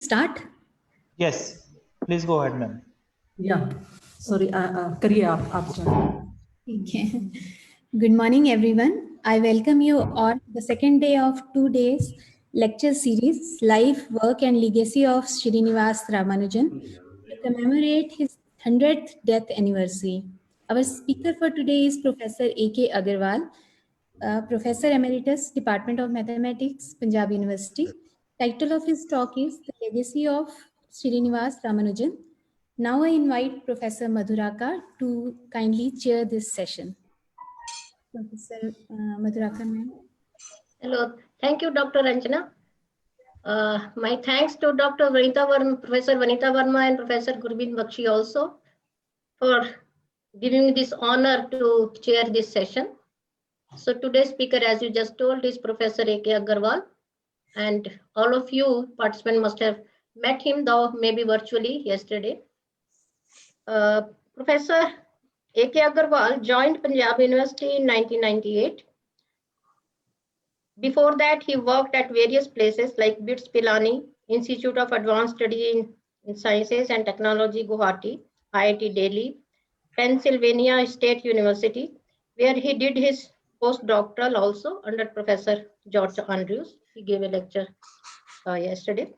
Start? Yes, please go ahead, ma'am. Yeah, sorry, करिए आप Okay. Good morning, everyone. I welcome you on the second day of 2 days lecture series, Life, Work and Legacy of Srinivas Ramanujan to commemorate his 100th death anniversary. Our speaker for today is Professor A.K. Agarwal, Professor Emeritus, Department of Mathematics, Punjab University. Title of his talk is The Legacy of Srinivas Ramanujan. Now I invite Professor Madhuraka to kindly chair this session. Professor Madhuraka, ma'am. Hello, thank you, Dr. Anjana. My thanks to Dr. Vanita Verma, Professor Vanita Verma and Professor Gurbind Bakshi also for giving me this honor to chair this session. So today's speaker, as you just told, is Professor A.K. Agarwal, and all of you participants must have met him, though maybe virtually yesterday. Professor A.K. Agarwal joined Punjab University in 1998. Before that, he worked at various places like BITS Pilani, Institute of Advanced Study in Sciences and Technology, Guwahati, IIT Delhi, Pennsylvania State University, where he did his postdoctoral also under Professor George Andrews. He gave a lecture yesterday.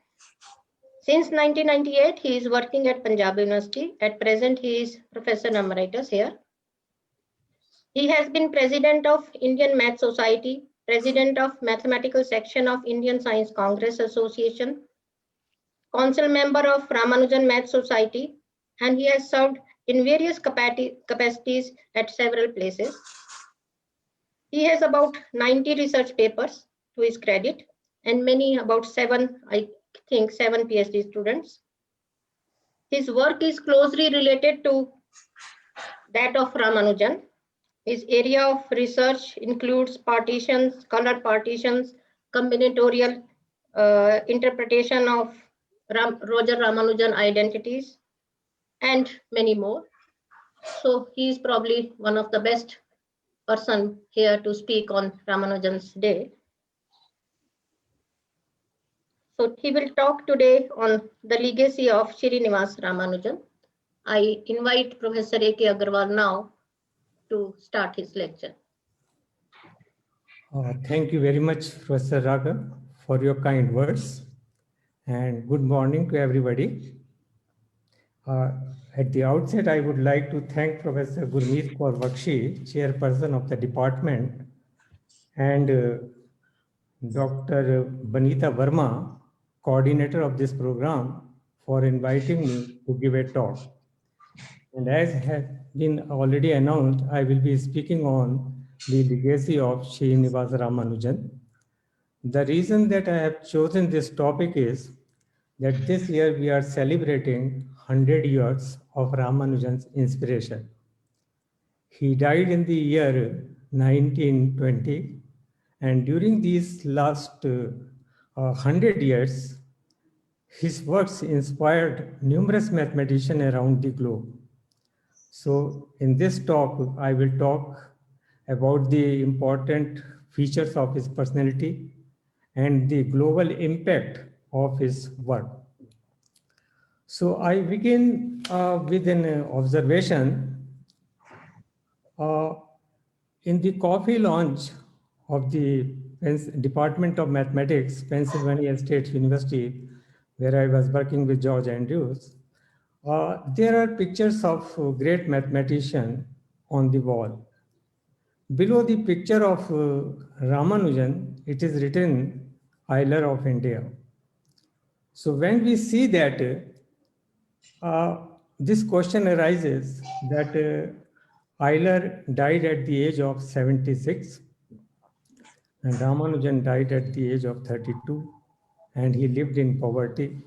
Since 1998, he is working at Punjab University. At present, he is Professor Emeritus here. He has been President of Indian Math Society, President of Mathematical Section of Indian Science Congress Association, Council Member of Ramanujan Math Society, and he has served in various capacities at several places. He has about 90 research papers to his credit and about seven PhD students. His work is closely related to that of Ramanujan. His area of research includes partitions, color partitions, combinatorial interpretation of Roger Ramanujan identities, and many more. So he is probably one of the best person here to speak on Ramanujan's day. So he will talk today on the legacy of Srinivas Ramanujan. I invite Professor A.K. Agarwal now to start his lecture. Thank you very much, Professor Raga, for your kind words. And good morning to everybody. At the outset, I would like to thank Professor Gurmeet Kaur Bakshi, chairperson of the department, and Dr. Vanita Verma, coordinator of this program, for inviting me to give a talk. And as has been already announced, I will be speaking on the legacy of Srinivas Ramanujan. The reason that I have chosen this topic is that this year we are celebrating 100 years of Ramanujan's inspiration. He died in the year 1920, and during these last 100 years, his works inspired numerous mathematicians around the globe. So in this talk, I will talk about the important features of his personality and the global impact of his work. So I begin with an observation. In the coffee lounge of the Department of Mathematics, Pennsylvania State University, where I was working with George Andrews, there are pictures of great mathematicians on the wall. Below the picture of Ramanujan, it is written Euler of India. So when we see that, this question arises that Euler died at the age of 76 and Ramanujan died at the age of 32 and he lived in poverty.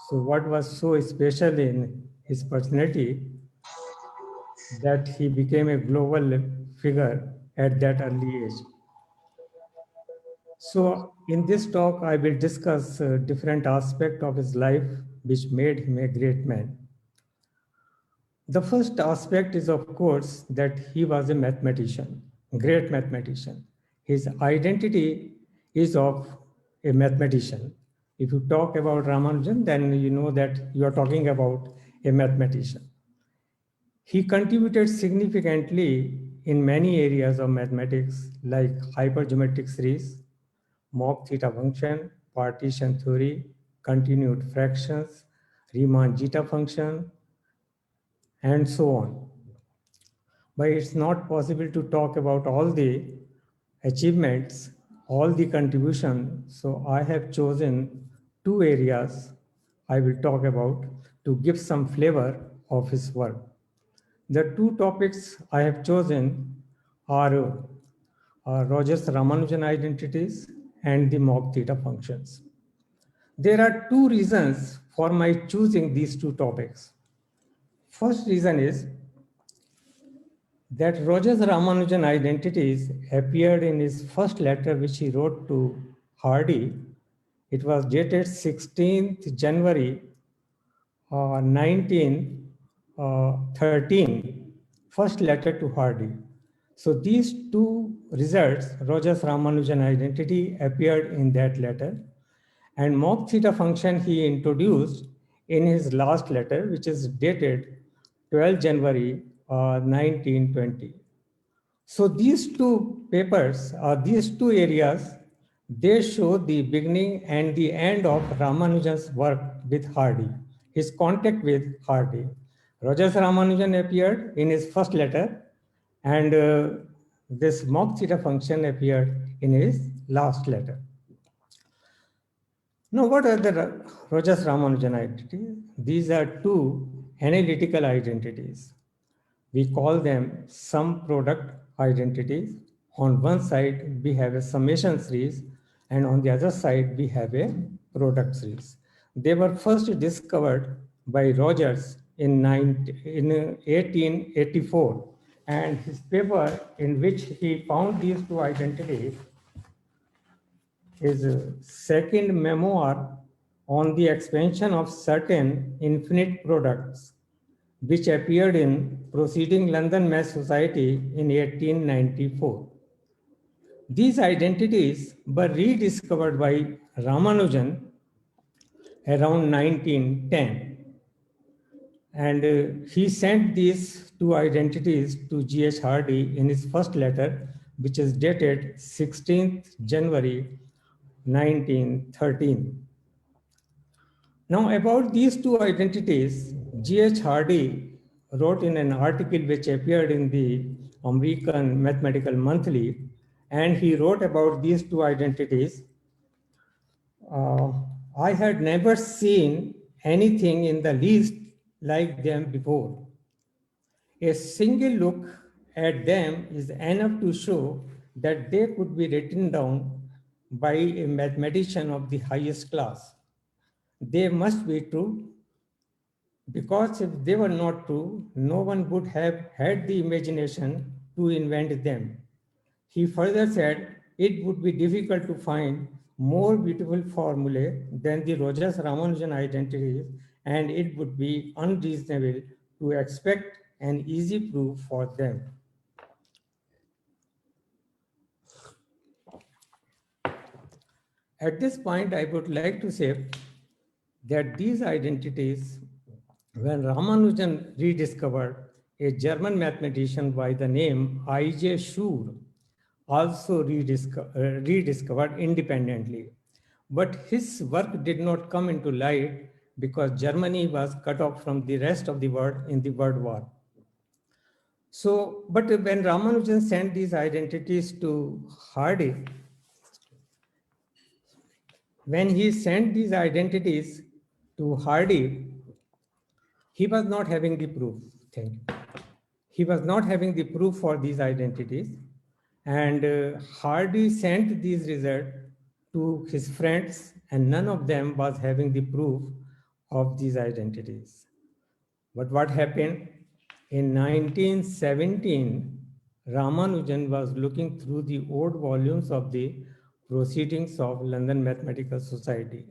So what was so special in his personality that he became a global figure at that early age? So in this talk, I will discuss different aspects of his life which made him a great man. The first aspect is, of course, that he was a mathematician, great mathematician. His identity is of a mathematician. If you talk about Ramanujan, then you know that you are talking about a mathematician. He contributed significantly in many areas of mathematics like hypergeometric series, Mach theta function, partition theory, continued fractions, Riemann zeta function, and so on. But it's not possible to talk about all the achievements, all the contributions. So I have chosen 2 areas I will talk about to give some flavor of his work. The 2 topics I have chosen are Rogers Ramanujan identities and the Mach theta functions. There are 2 reasons for my choosing these 2 topics. First reason is that Rogers Ramanujan identities appeared in his first letter which he wrote to Hardy. It was dated 16th January 1913, first letter to Hardy. So these 2 results, Rogers Ramanujan identity, appeared in that letter, and Mach theta function he introduced in his last letter, which is dated 12 January 1920. So these 2 papers, these 2 areas, they show the beginning and the end of Ramanujan's work with Hardy, his contact with Hardy. Rogers Ramanujan appeared in his first letter, and this Mach theta function appeared in his last letter. Now, what are the Rogers Ramanujan identities? These are 2 analytical identities. We call them sum product identities. On one side, we have a summation series, and on the other side, we have a product series. They were first discovered by Rogers in 1884, and his paper in which he found these 2 identities is a second memoir on the expansion of certain infinite products, which appeared in Proceeding London Math Society in 1894. These identities were rediscovered by Ramanujan around 1910. And he sent these 2 identities to G.H. Hardy in his first letter, which is dated 16th January 1913. Now, about these 2 identities, G.H. Hardy wrote in an article which appeared in the American Mathematical Monthly, and he wrote about these 2 identities. I had never seen anything in the least like them before. A single look at them is enough to show that they could be written down by a mathematician of the highest class. They must be true, because if they were not true, no one would have had the imagination to invent them. He further said it would be difficult to find more beautiful formulae than the Rogers Ramanujan identities, and it would be unreasonable to expect an easy proof for them. At this point, I would like to say that these identities, when Ramanujan rediscovered, a German mathematician by the name I.J. Schur also rediscovered independently. But his work did not come into light because Germany was cut off from the rest of the world in the World War. So, but when Ramanujan sent these identities to Hardy, when he sent these identities to Hardy, he was not having the proof. He was not having the proof for these identities. And Hardy sent these results to his friends, and none of them was having the proof of these identities. But what happened? In 1917, Ramanujan was looking through the old volumes of the Proceedings of London Mathematical Society.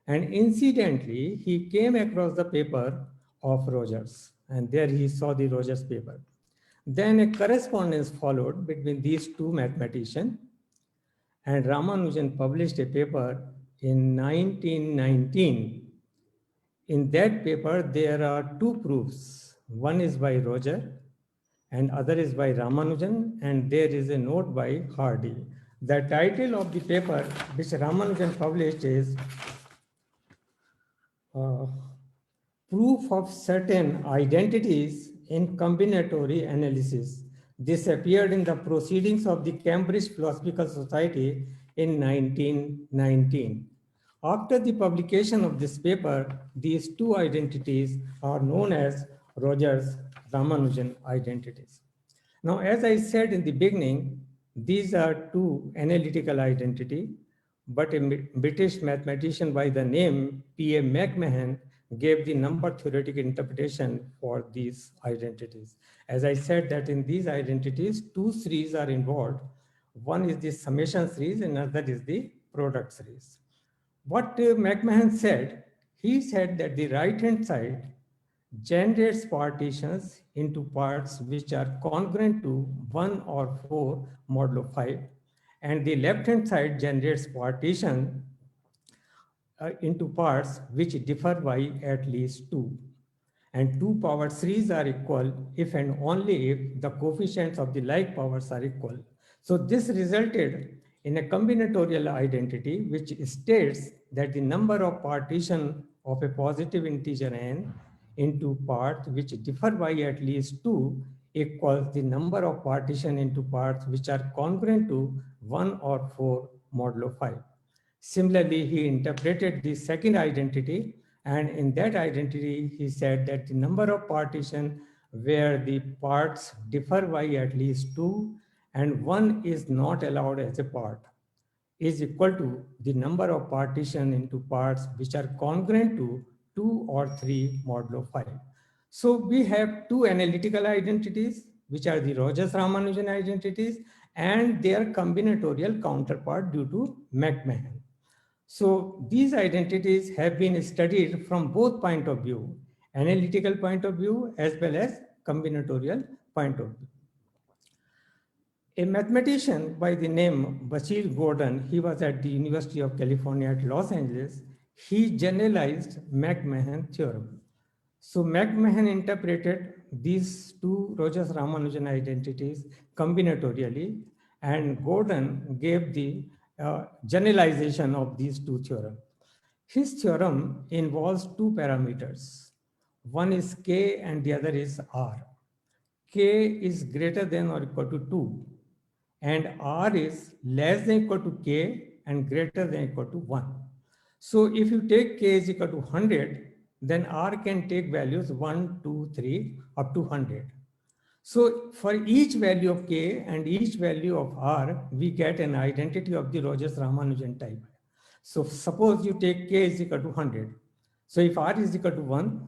And incidentally, he came across the paper of Rogers, and there he saw the Rogers paper. Then a correspondence followed between these 2 mathematicians, and Ramanujan published a paper in 1919. In that paper, there are two proofs. One is by Roger and other is by Ramanujan, and there is a note by Hardy. The title of the paper which Ramanujan published is Proof of Certain Identities in Combinatory Analysis. This appeared in the Proceedings of the Cambridge Philosophical Society in 1919. After the publication of this paper, these two identities are known as Rogers-Ramanujan identities. Now, as I said in the beginning, these are two analytical identities, but a British mathematician by the name P.A. McMahon gave the number theoretic interpretation for these identities. As I said that in these identities, two series are involved. One is the summation series and another is the product series. What McMahon said, he said that the right-hand side generates partitions into parts which are congruent to 1 or 4 modulo 5, and the left-hand side generates partition into parts which differ by at least 2. And 2 power series are equal if and only if the coefficients of the like powers are equal. So this resulted in a combinatorial identity which states that the number of partition of a positive integer n into parts which differ by at least 2 equals the number of partition into parts which are congruent to 1 or 4 modulo 5. Similarly, he interpreted the second identity, and in that identity, he said that the number of partition where the parts differ by at least 2 and 1 is not allowed as a part is equal to the number of partition into parts which are congruent to 2 or 3 modulo 5. So we have two analytical identities, which are the Rogers-Ramanujan identities and their combinatorial counterpart due to McMahon. So these identities have been studied from both point of view, analytical point of view as well as combinatorial point of view. A mathematician by the name Bashir Gordon, he was at the University of California at Los Angeles, he generalized McMahon theorem. So McMahon interpreted these two Rogers-Ramanujan identities combinatorially, and Gordon gave the generalization of these two theorems. His theorem involves two parameters. One is K and the other is R. K is greater than or equal to 2, and R is less than equal to K and greater than equal to 1. So if you take K is equal to 100, then R can take values 1, 2, 3 up to 100. So for each value of K and each value of R, we get an identity of the Rogers-Ramanujan type. So suppose you take K is equal to 100. So if R is equal to 1,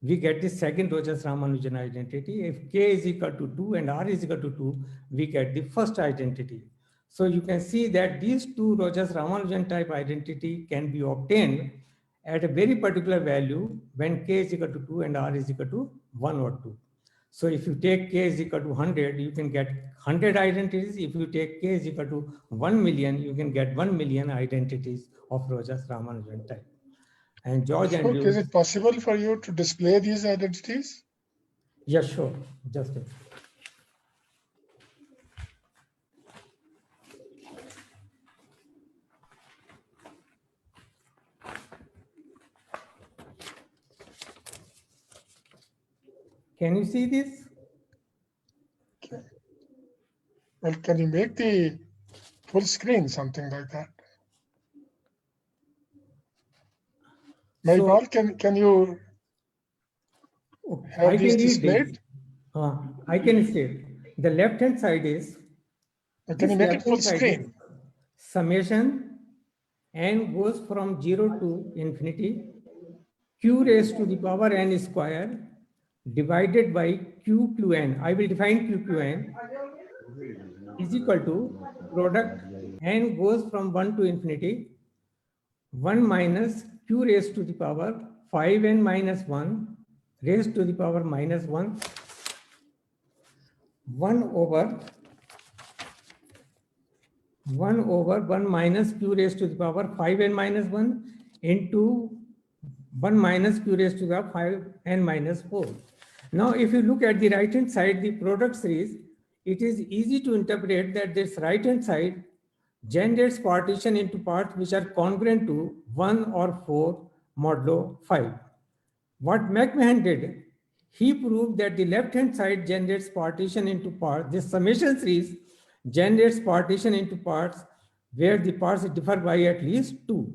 we get the second Rogers-Ramanujan identity. If K is equal to 2 and R is equal to 2, we get the first identity. So you can see that these two Rogers-Ramanujan type identity can be obtained at a very particular value when K is equal to 2 and R is equal to 1 or 2. So if you take K is equal to 100, you can get 100 identities. If you take K is equal to 1 million, you can get 1 million identities of Rogers-Ramanujan type. And George Andrews. Is it possible for you to display these identities? Yes, sure. Just a minute. Can you see this? Okay. Well, can you make the full screen, something like that? Maybal, can you have these displayed? I can see. The left-hand side is. Can you make it full screen? Summation n goes from 0 to infinity. Q raised to the power n square divided by QQn. I will define QQn is equal to product n goes from 1 to infinity 1 minus Q raised to the power 5n minus 1 raised to the power minus 1 1 over 1 over 1 minus q raised to the power 5n minus 1 into 1 minus q raised to the 5n minus 4. Now, if you look at the right hand side, the product series, it is easy to interpret that this right hand side generates partition into parts which are congruent to 1 or 4 modulo 5. What McMahon did, he proved that the left-hand side generates partition into parts. This summation series generates partition into parts where the parts differ by at least 2.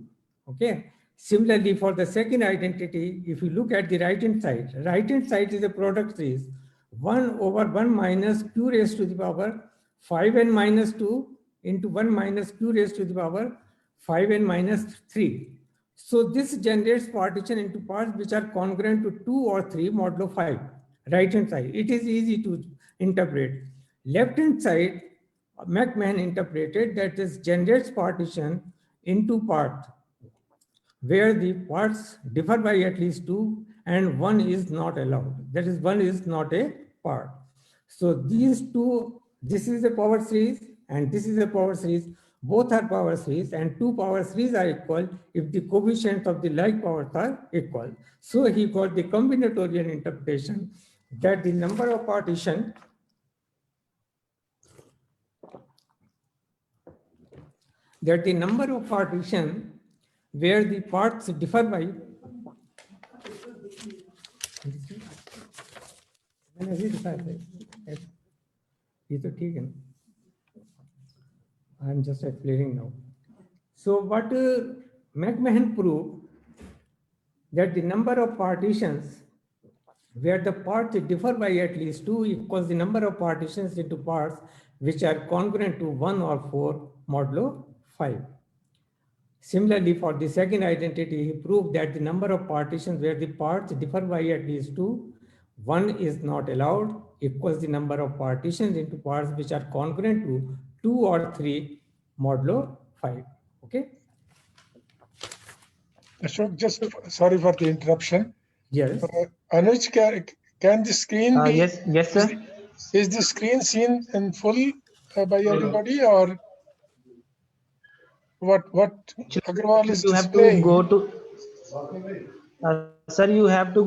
Okay. Similarly, for the second identity, if you look at the right-hand side is a product series 1 over 1 minus q raised to the power 5n minus 2 into 1 minus q raised to the power 5n minus 3. So this generates partition into parts which are congruent to 2 or 3 modulo 5, right hand side. It is easy to interpret. Left hand side, McMahon interpreted that this generates partition into parts where the parts differ by at least 2 and 1 is not allowed. That is, 1 is not a part. So these two, this is a power series and this is a power series. Both are power series and two power series are equal if the coefficients of the like powers are equal. So he got the combinatorial interpretation that the number of partition where the parts differ by I'm just explaining now. So what McMahon proved that the number of partitions where the parts differ by at least 2 equals the number of partitions into parts which are congruent to 1 or 4 modulo 5. Similarly, for the second identity, he proved that the number of partitions where the parts differ by at least 2, 1 is not allowed, equals the number of partitions into parts which are congruent to 2 or 3 modulo 5. Okay? Ashok, just sorry for the interruption. Yes. Anuj, can the screen be? Yes, sir. Is the screen seen in full by everybody, or what Agarwal is You have to displaying? go to, sir, you have to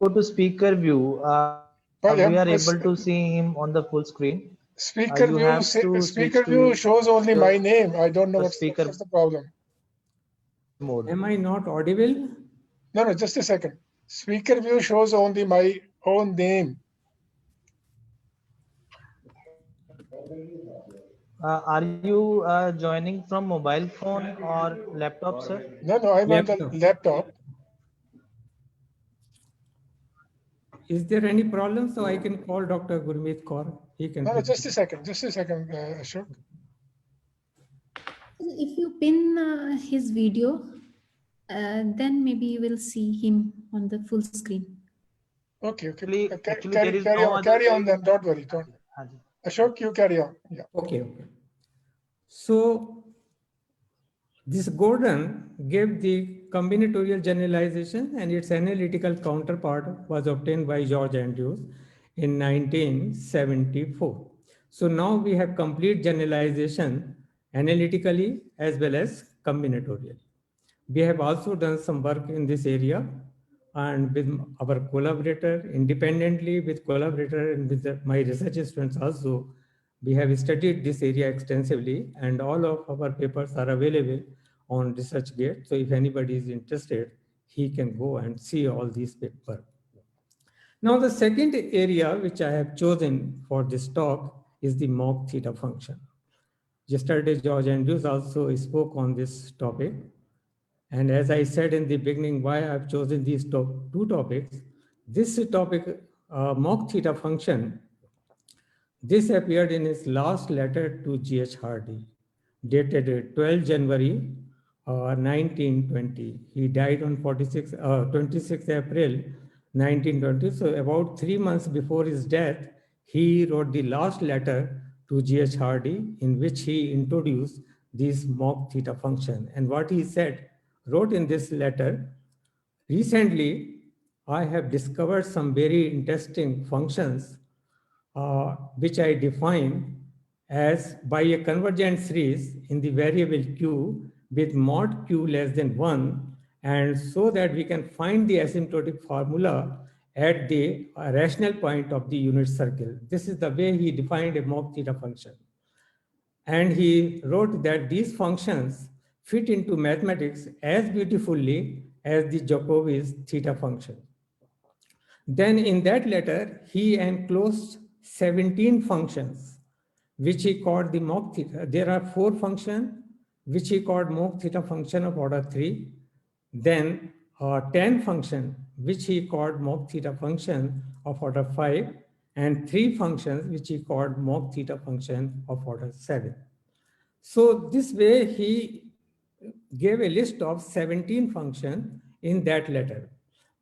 go to speaker view. We are able to see him on the full screen. Speaker you view, have to speaker switch view to shows only the- my name. I don't know the what's speaker the problem. mode. Am I not audible? No, just a second. Speaker view shows only my own name. Are you joining from mobile phone or laptop, sir? No, I'm on the laptop. Is there any problem? So I can call Dr. Gurmeet Kaur. He can. No, just a second, Ashok. If you pin his video, then maybe you will see him on the full screen. Okay. Actually, there is no other carry way. on then. Don't worry. Ashok, you carry on. Yeah. Okay. So this Gordon gave the combinatorial generalization and its analytical counterpart was obtained by George Andrews in 1974. So now we have complete generalization analytically as well as combinatorially. We have also done some work in this area and with our collaborator, independently with collaborator and with my research students also, we have studied this area extensively and all of our papers are available on ResearchGate. So if anybody is interested, he can go and see all these papers. Now the second area which I have chosen for this talk is the Mach theta function. Yesterday, George Andrews also spoke on this topic. And as I said in the beginning, why I've chosen these two topics, this topic, Mach theta function, this appeared in his last letter to G.H. Hardy, dated 12 January 1920. He died on 26 April 1920. So about 3 months before his death, he wrote the last letter to G.H. Hardy in which he introduced this Mach theta function. And what he wrote in this letter, recently, I have discovered some very interesting functions which I define as by a convergent series in the variable q with mod q less than 1, and so that we can find the asymptotic formula at the rational point of the unit circle. This is the way he defined a mock theta function. And he wrote that these functions fit into mathematics as beautifully as the Jacobi's theta function. Then in that letter, he enclosed 17 functions, which he called the mock theta. There are 4 functions, which he called mock theta function of order 3. Then 10 function, which he called mock theta function of order 5, and 3 functions, which he called mock theta function of order 7. So this way he gave a list of 17 functions in that letter,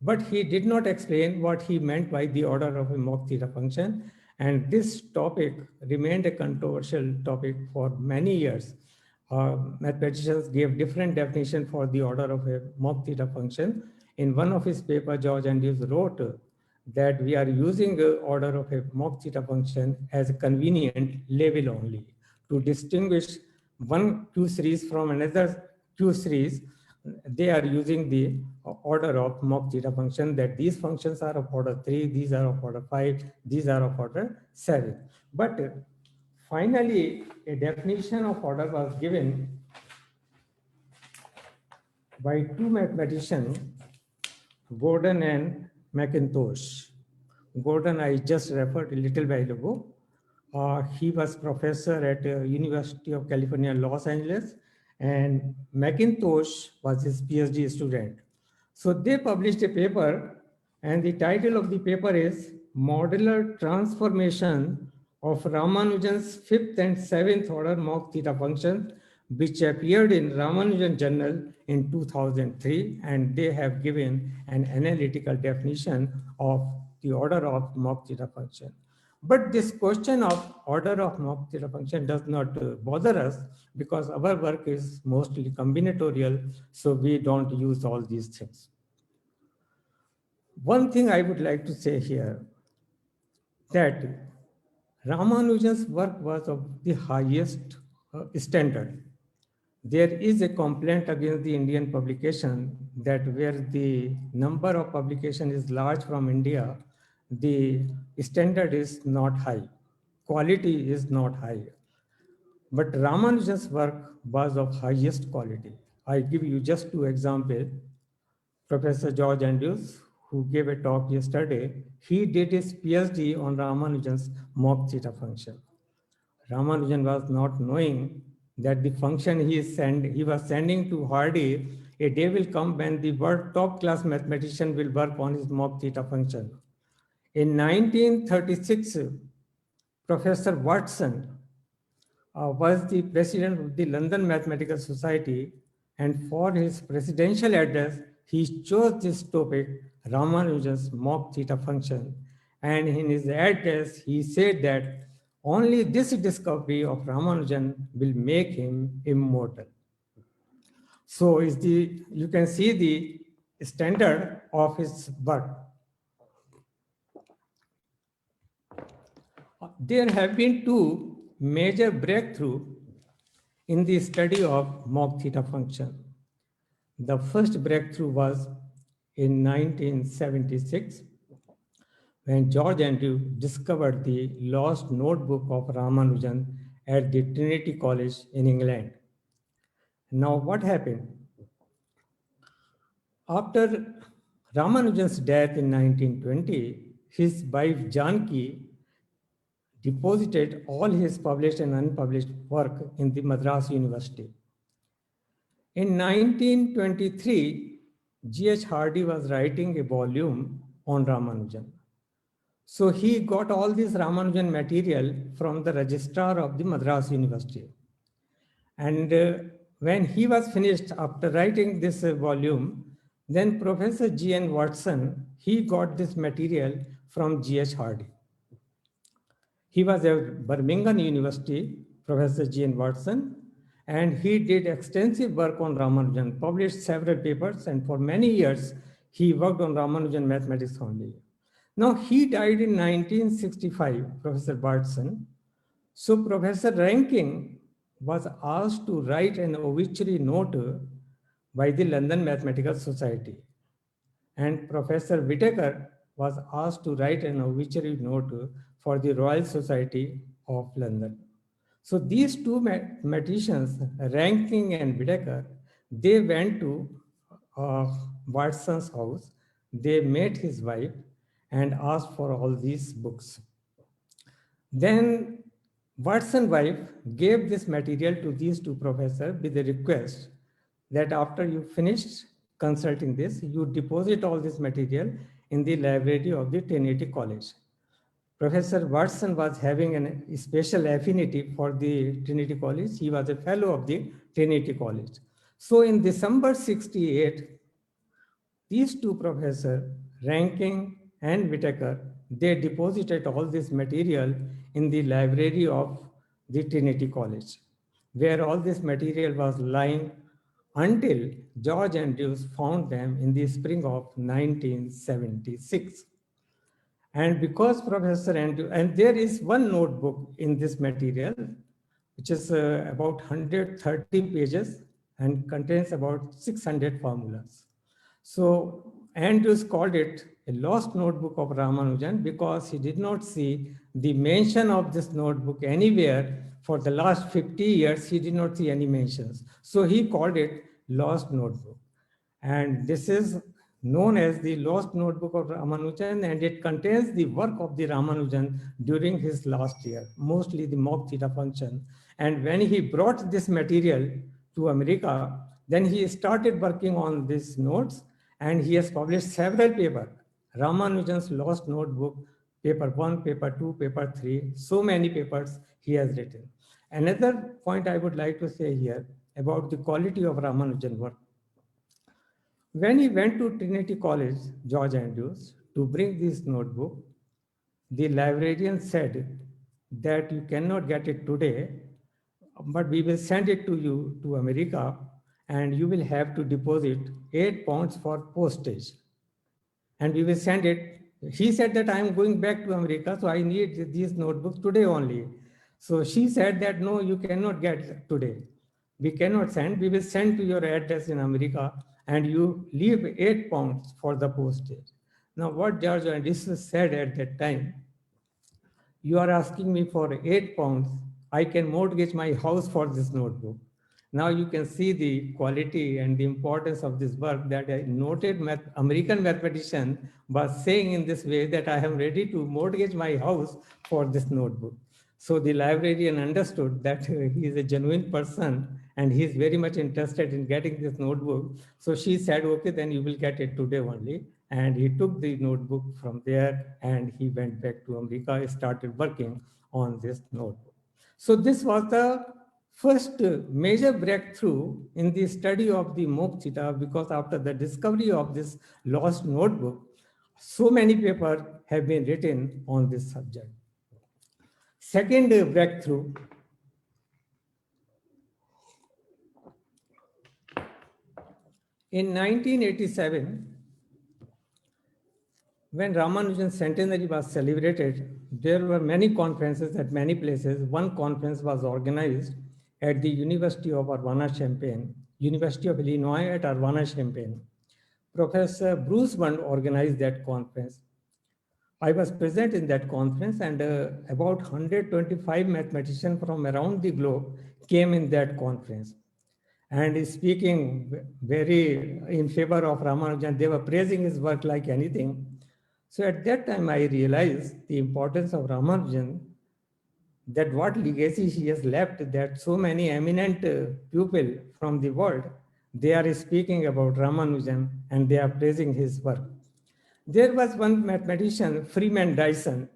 but he did not explain what he meant by the order of a mock theta function. And this topic remained a controversial topic for many years. Mathematicians gave different definition for the order of a mock theta function. In one of his papers, George Andrews wrote that we are using the order of a mock theta function as a convenient label only to distinguish one Q series from another Q series. They are using the order of mock theta function, that these functions are of order 3, these are of order 5, these are of order 7. But finally, a definition of order was given by 2 mathematicians, Gordon and McIntosh. Gordon, I just referred a little while ago. He was professor at University of California, Los Angeles, and McIntosh was his PhD student. So they published a paper, and the title of the paper is Modular Transformation of Ramanujan's 5th and 7th order mock theta function, which appeared in Ramanujan Journal in 2003, and they have given an analytical definition of the order of mock theta function. But this question of order of mock theta function does not bother us, because our work is mostly combinatorial, so we don't use all these things. One thing I would like to say here, that Ramanujan's work was of the highest standard. There is a complaint against the Indian publication that where the number of publication is large from India, the standard is not high, quality is not high. But Ramanujan's work was of highest quality. I give you just 2 examples. Professor George Andrews, who gave a talk yesterday, he did his PhD on Ramanujan's mock theta function. Ramanujan was not knowing that the function he was sending to Hardy, a day will come when the world top class mathematician will work on his mock theta function. In 1936, Professor Watson was the president of the London Mathematical Society, and for his presidential address, he chose this topic, Ramanujan's mock theta function. And in his address, he said that only this discovery of Ramanujan will make him immortal. So you can see the standard of his work. There have been 2 major breakthroughs in the study of mock theta function. The first breakthrough was in 1976, when George Andrews discovered the lost notebook of Ramanujan at the Trinity College in England. Now, what happened? After Ramanujan's death in 1920, his wife Janki deposited all his published and unpublished work in the Madras University. In 1923, G.H. Hardy was writing a volume on Ramanujan. So he got all this Ramanujan material from the registrar of the Madras University. And when he was finished after writing this volume, then Professor G.N. Watson, he got this material from G.H. Hardy. He was at Birmingham University, Professor G.N. Watson, and he did extensive work on Ramanujan, published several papers, and for many years, he worked on Ramanujan mathematics only. Now, he died in 1965, Professor Watson. So Professor Rankin was asked to write an obituary note by the London Mathematical Society, and Professor Whittaker was asked to write an obituary note for the Royal Society of London. So these two mathematicians, Rankin and Whittaker, they went to Watson's house. They met his wife and asked for all these books. Then Watson's wife gave this material to these two professors with the request that after you finished consulting this, you deposit all this material in the library of the Trinity College. Professor Watson was having a special affinity for the Trinity College. He was a fellow of the Trinity College. So in December 68, these two professors, Rankin and Whittaker, they deposited all this material in the library of the Trinity College, where all this material was lying until George Andrews found them in the spring of 1976. And because Professor Andrews, and there is one notebook in this material, which is about 130 pages and contains about 600 formulas. So Andrews called it a lost notebook of Ramanujan because he did not see the mention of this notebook anywhere. For the last 50 years, he did not see any mentions. So he called it lost notebook. And this is known as the lost notebook of Ramanujan, and it contains the work of the Ramanujan during his last year, mostly the mock theta function. And when he brought this material to America, then he started working on these notes, and he has published several papers. Ramanujan's lost notebook, paper 1, paper 2, paper 3, so many papers he has written. Another point I would like to say here about the quality of Ramanujan work. When he went to Trinity College, George Andrews, to bring this notebook, the librarian said that you cannot get it today, but we will send it to you to America, and you will have to deposit 8 pounds for postage. And we will send it. He said that I am going back to America, so I need these notebooks today only. So she said that no, you cannot get today. We cannot send. We will send to your address in America, and you leave 8 pounds for the postage. Now, what George Andrews said at that time, you are asking me for 8 pounds. I can mortgage my house for this notebook. Now you can see the quality and the importance of this work that a noted American mathematician was saying in this way that I am ready to mortgage my house for this notebook. So the librarian understood that he is a genuine person and he is very much interested in getting this notebook. So she said, okay, then you will get it today only. And he took the notebook from there and he went back to America, started working on this notebook. So this was the first major breakthrough in the study of the mock theta, because after the discovery of this lost notebook, so many papers have been written on this subject. Second breakthrough, in 1987, when Ramanujan centenary was celebrated, there were many conferences at many places. One conference was organized at the University of Urbana-Champaign, University of Illinois at Urbana-Champaign. Professor Bruce Bund organized that conference. I was present in that conference, and about 125 mathematicians from around the globe came in that conference. And speaking very in favor of Ramanujan, they were praising his work like anything. So at that time, I realized the importance of Ramanujan, that what legacy he has left, that so many eminent people from the world, they are speaking about Ramanujan and they are praising his work. There was one mathematician, Freeman Dyson.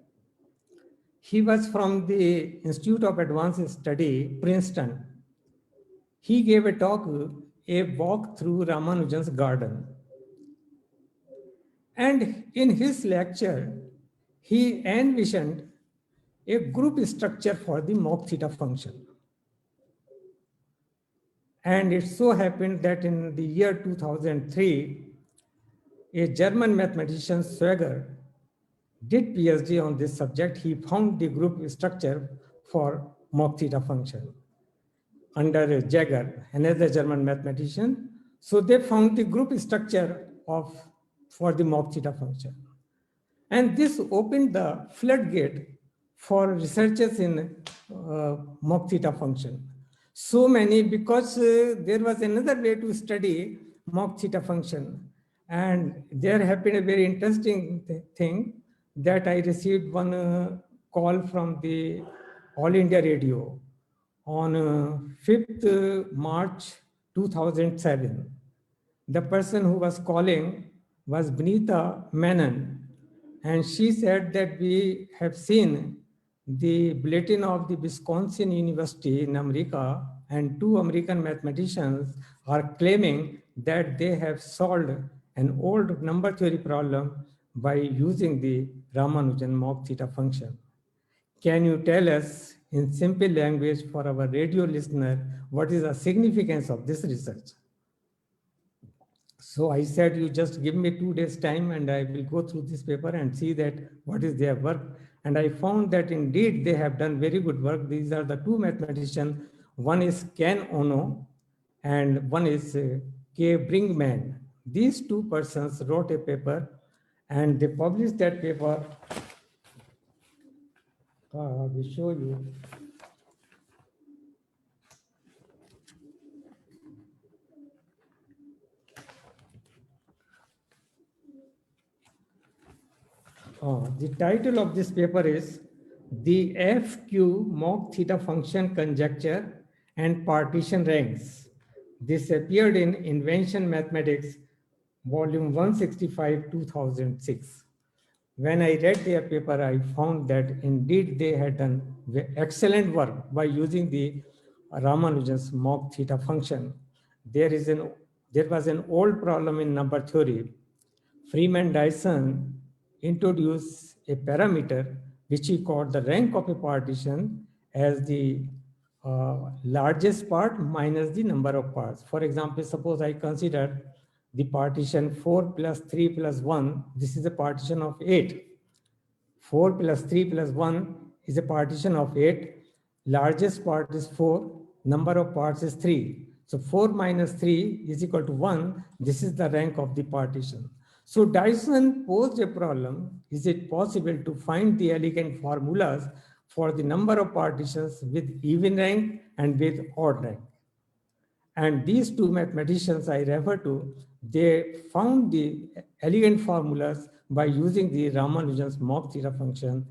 He was from the Institute of Advanced Study, Princeton. He gave a talk, a walk through Ramanujan's garden. And in his lecture, he envisioned a group structure for the mock theta function. And it so happened that in the year 2003, a German mathematician, Schwager, did PhD on this subject. He found the group structure for Mach theta function under Jaeger, another German mathematician. So they found the group structure for the Mach theta function. And this opened the floodgate for researchers in Mach theta function. So many, because there was another way to study Mach theta function. And there happened a very interesting thing that I received one call from the All India Radio on 5th March 2007. The person who was calling was Benita Menon, and she said that we have seen the bulletin of the Wisconsin University in America, and 2 American mathematicians are claiming that they have solved an old number theory problem by using the Ramanujan Mach theta function. Can you tell us in simple language for our radio listener what is the significance of this research? So I said, you just give me 2 days time and I will go through this paper and see that what is their work. And I found that indeed they have done very good work. These are the 2 mathematicians. One is Ken Ono and one is K. Brinkman. These 2 persons wrote a paper and they published that paper. I will show you. The title of this paper is The FQ Mach theta function conjecture and partition ranks. This appeared in Invention Mathematics, volume 165, 2006. When I read their paper, I found that indeed they had done excellent work by using the Ramanujan's Mach theta function. There was an old problem in number theory. Freeman Dyson introduced a parameter which he called the rank of a partition as the largest part minus the number of parts. For example, suppose I consider the partition 4 plus 3 plus 1. This is a partition of 8. 4 plus 3 plus 1 is a partition of 8. Largest part is 4. Number of parts is 3. So 4 minus 3 is equal to 1. This is the rank of the partition. So Dyson posed a problem. Is it possible to find the elegant formulas for the number of partitions with even rank and with odd rank? And these 2 mathematicians I refer to, they found the elegant formulas by using the Ramanujan's Mach theta function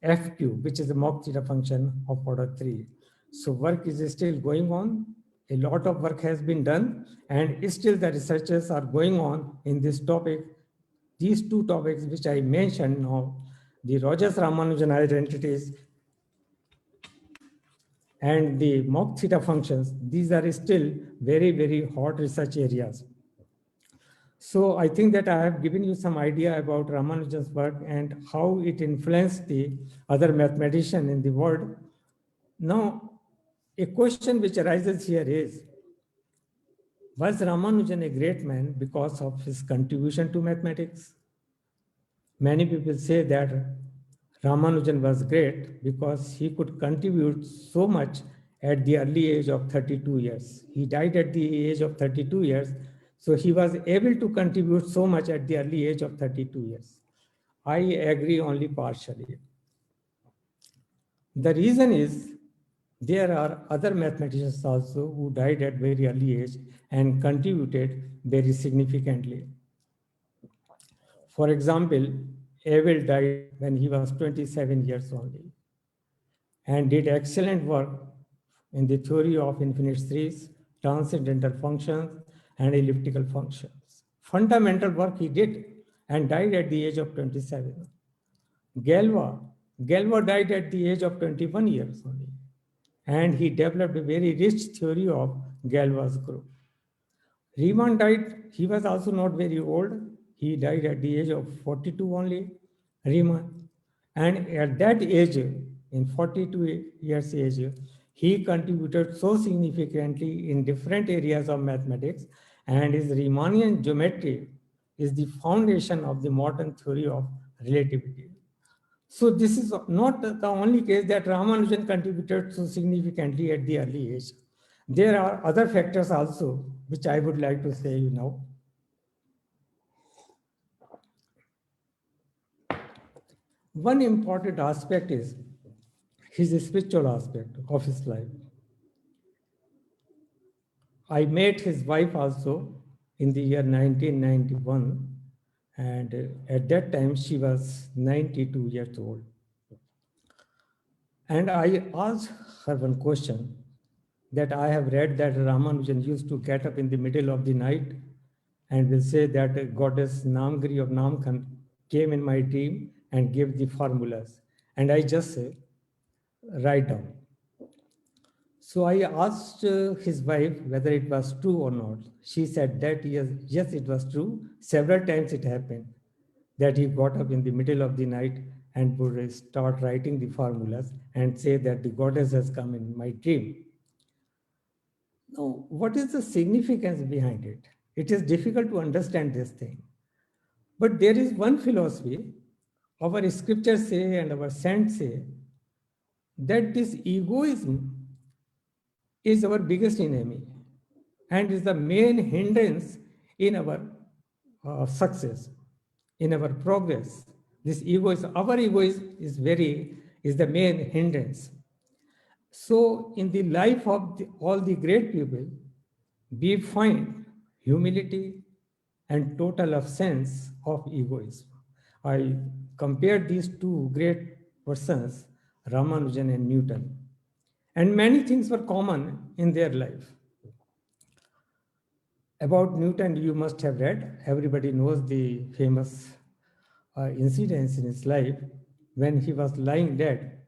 FQ, which is a Mach theta function of order 3. So work is still going on. A lot of work has been done, and still the researchers are going on in this topic. These 2 topics which I mentioned now, the Rogers-Ramanujan identities and the Mach theta functions, these are still very, very hot research areas. So I think that I have given you some idea about Ramanujan's work and how it influenced the other mathematicians in the world. Now, a question which arises here is, was Ramanujan a great man because of his contribution to mathematics? Many people say that Ramanujan was great because he could contribute so much at the early age of 32 years. He died at the age of 32 years. So he was able to contribute so much at the early age of 32 years. I agree only partially. The reason is there are other mathematicians also who died at very early age and contributed very significantly. For example, Abel died when he was 27 years only and did excellent work in the theory of infinite series, transcendental functions, and elliptical functions. Fundamental work he did and died at the age of 27. Galois died at the age of 21 years only, and he developed a very rich theory of Galois group. Riemann died, he was also not very old. He died at the age of 42 only, Riemann. And at that age, in 42 years age, he contributed so significantly in different areas of mathematics, and his Riemannian geometry is the foundation of the modern theory of relativity. So this is not the only case that Ramanujan contributed so significantly at the early age. There are other factors also, which I would like to say now. One important aspect is his spiritual aspect of his life. I met his wife also in the year 1991, and at that time she was 92 years old. And I asked her one question, that I have read that Ramanujan used to get up in the middle of the night and will say that goddess Namgiri of Namkhan came in my dream and gave the formulas. And I just say, write down. So I asked his wife whether it was true or not. She said that yes, it was true. Several times it happened that he got up in the middle of the night and would start writing the formulas and say that the goddess has come in my dream. Now, what is the significance behind it? It is difficult to understand this thing. But there is one philosophy, our scriptures say and our saints say, that this egoism is our biggest enemy and is the main hindrance in our success, in our progress. This ego is, our ego is the main hindrance. So in the life of all the great people, we find humility and total absence of egoism. I compared these two great persons, Ramanujan and Newton, and many things were common in their life. About Newton, you must have read. Everybody knows the famous incidents in his life when he was lying dead.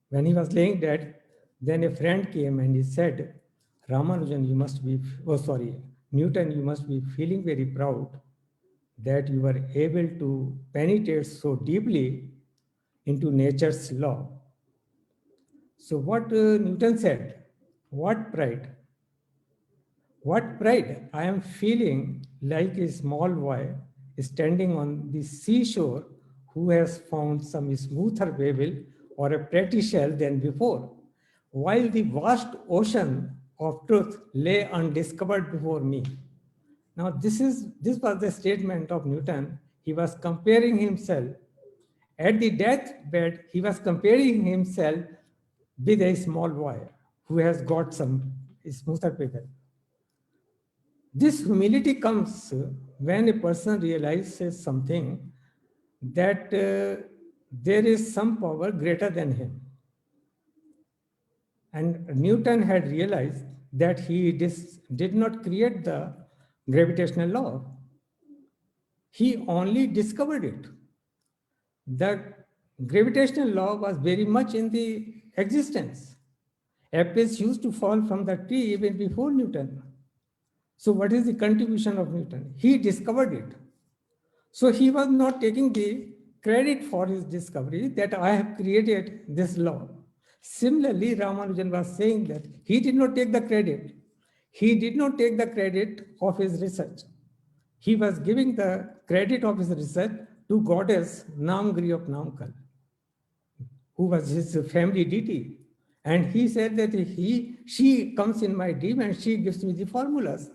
When he was laying dead, then a friend came and he said, Ramanujan, you must be, Newton, you must be feeling very proud that you were able to penetrate so deeply into nature's law. So what Newton said, what pride? What pride? I am feeling like a small boy standing on the seashore who has found some smoother pebble or a pretty shell than before, while the vast ocean of truth lay undiscovered before me. Now, this was the statement of Newton. He was comparing himself. At the deathbed, he was comparing himself with a small boy who has got some smoother pebble. This humility comes when a person realizes something that there is some power greater than him. And Newton had realized that he did not create the gravitational law. He only discovered it. The gravitational law was very much in the existence. Apples used to fall from the tree even before Newton. So what is the contribution of Newton? He discovered it. So he was not taking the credit for his discovery that I have created this law. Similarly, Ramanujan was saying that he did not take the credit. He did not take the credit of his research. He was giving the credit of his research to goddess Namgiri of Namkhan, who was his family deity. And he said that she comes in my dream and she gives me the formulas.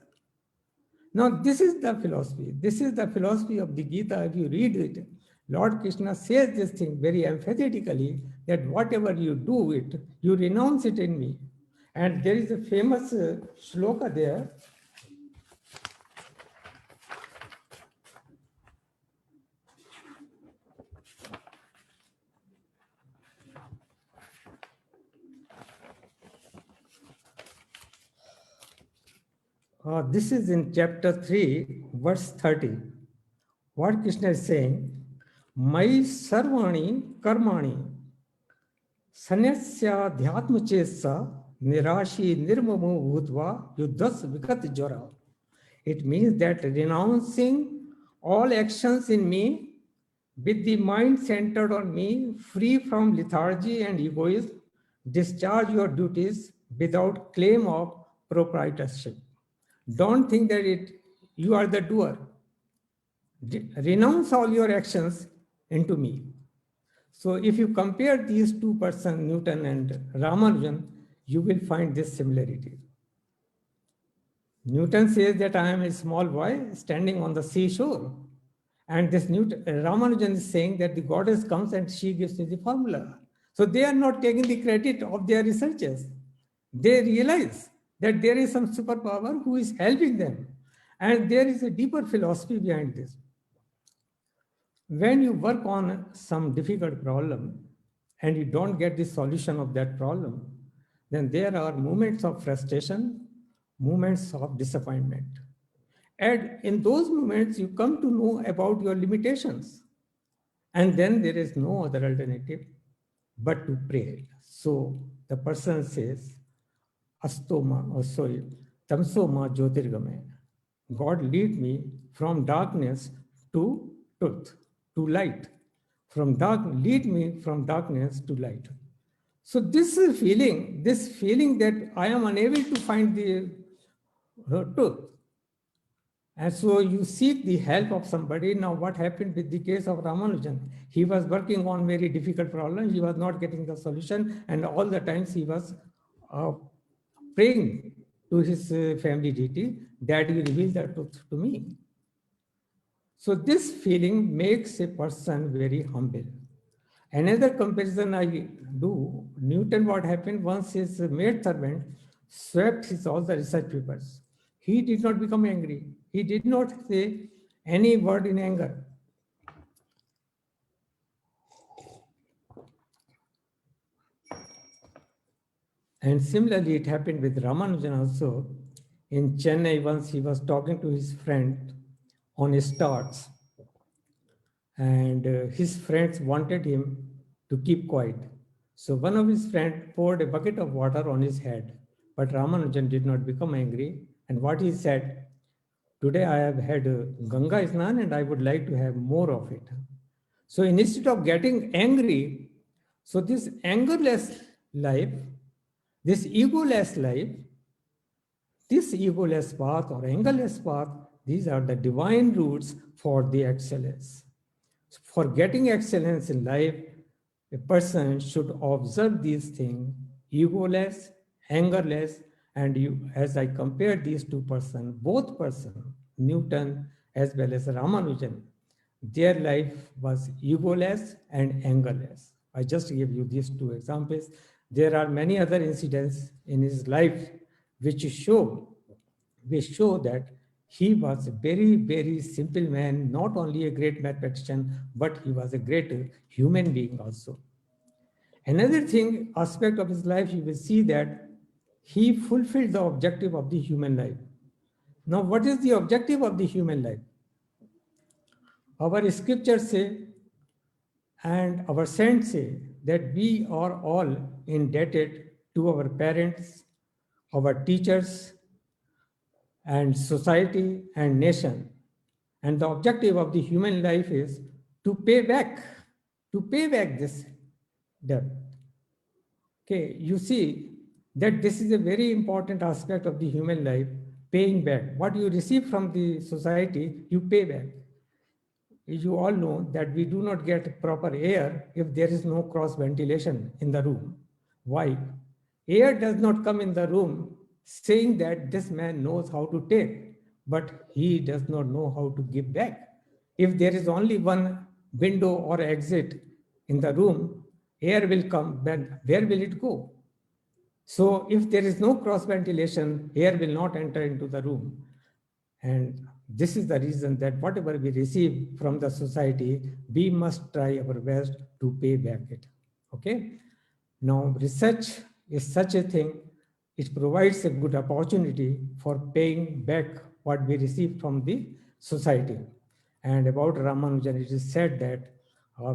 Now, this is the philosophy. This is the philosophy of the Gita. If you read it, Lord Krishna says this thing very emphatically, that whatever you do it, you renounce it in me. And there is a famous shloka there. This is in chapter 3, verse 30. What Krishna is saying, Mai sarvani karmani sanyasya dhyatma chesa nirashi nirmamo bhutva yuddhas vikat jara. It means that renouncing all actions in me, with the mind centered on me, free from lethargy and egoism, discharge your duties without claim of proprietorship. Don't think that you are the doer. Renounce all your actions into me. So if you compare these two persons, Newton and Ramanujan, you will find this similarity. Newton says that I am a small boy standing on the seashore. And this Ramanujan is saying that the goddess comes and she gives me the formula. So they are not taking the credit of their researchers. They realize that there is some superpower who is helping them. And there is a deeper philosophy behind this. When you work on some difficult problem and you don't get the solution of that problem, then there are moments of frustration, moments of disappointment. And in those moments, you come to know about your limitations. And then there is no other alternative but to pray. So the person says, Tamsoma Jyotirgame. God lead me from darkness to truth, to light. Lead me from darkness to light. So this feeling that I am unable to find the truth. And so you seek the help of somebody. Now what happened with the case of Ramanujan? He was working on very difficult problems. He was not getting the solution. And all the times he was praying to his family deity that he reveal the truth to me. So this feeling makes a person very humble. Another comparison I do, Newton, what happened once his maid servant swept all the research papers. He did not become angry. He did not say any word in anger. And similarly, it happened with Ramanujan also. In Chennai, once he was talking to his friend on stars. And his friends wanted him to keep quiet. So one of his friends poured a bucket of water on his head. But Ramanujan did not become angry. And what he said, today I have had Ganga Snan and I would like to have more of it. So instead of getting angry, so this angerless life, this egoless life, this egoless path or angerless path, these are the divine roots for the excellence. For getting excellence in life, a person should observe these things, egoless, angerless, and as I compare these two persons, both persons, Newton as well as Ramanujan, their life was egoless and angerless. I just gave you these two examples. There are many other incidents in his life which show that he was a very, very simple man, not only a great mathematician, but he was a great human being also. Another aspect of his life, you will see that he fulfilled the objective of the human life. Now, what is the objective of the human life? Our scriptures say, and our saints say, that we are all indebted to our parents, our teachers, and society and nation. And the objective of the human life is to pay back this debt. Okay, you see that this is a very important aspect of the human life, paying back. What you receive from the society, you pay back. You all know that we do not get proper air if there is no cross ventilation in the room. Why? Air does not come in the room saying that this man knows how to take, but he does not know how to give back. If there is only one window or exit in the room, air will come, but where will it go? So if there is no cross ventilation, air will not enter into the room. And this is the reason that whatever we receive from the society, we must try our best to pay back it. Okay. Now, research is such a thing. It provides a good opportunity for paying back what we receive from the society. And about Ramanujan, it is said that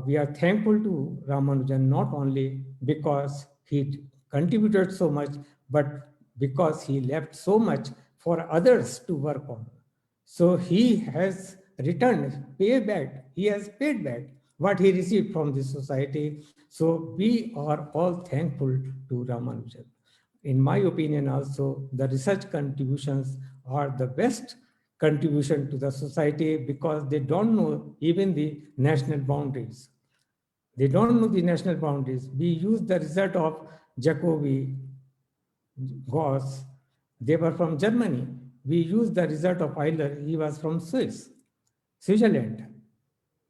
we are thankful to Ramanujan not only because he contributed so much, but because he left so much for others to work on. So he has returned, he has paid back what he received from the society. So we are all thankful to Ramanujan. In my opinion also, the research contributions are the best contribution to the society because they don't know even the national boundaries. They don't know the national boundaries. We use the result of Jacobi, Gauss. They were from Germany. We use the result of Euler. He was from Switzerland.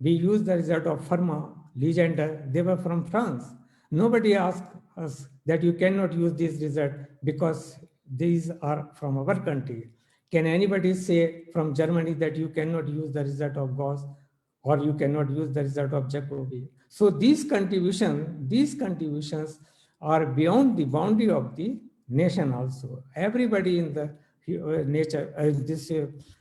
We use the result of Fermat, Legendre. They were from France. Nobody asked us that you cannot use this result because these are from our country. Can anybody say from Germany that you cannot use the result of Gauss or you cannot use the result of Jacobi? So these contributions are beyond the boundary of the nation also. Everybody in the this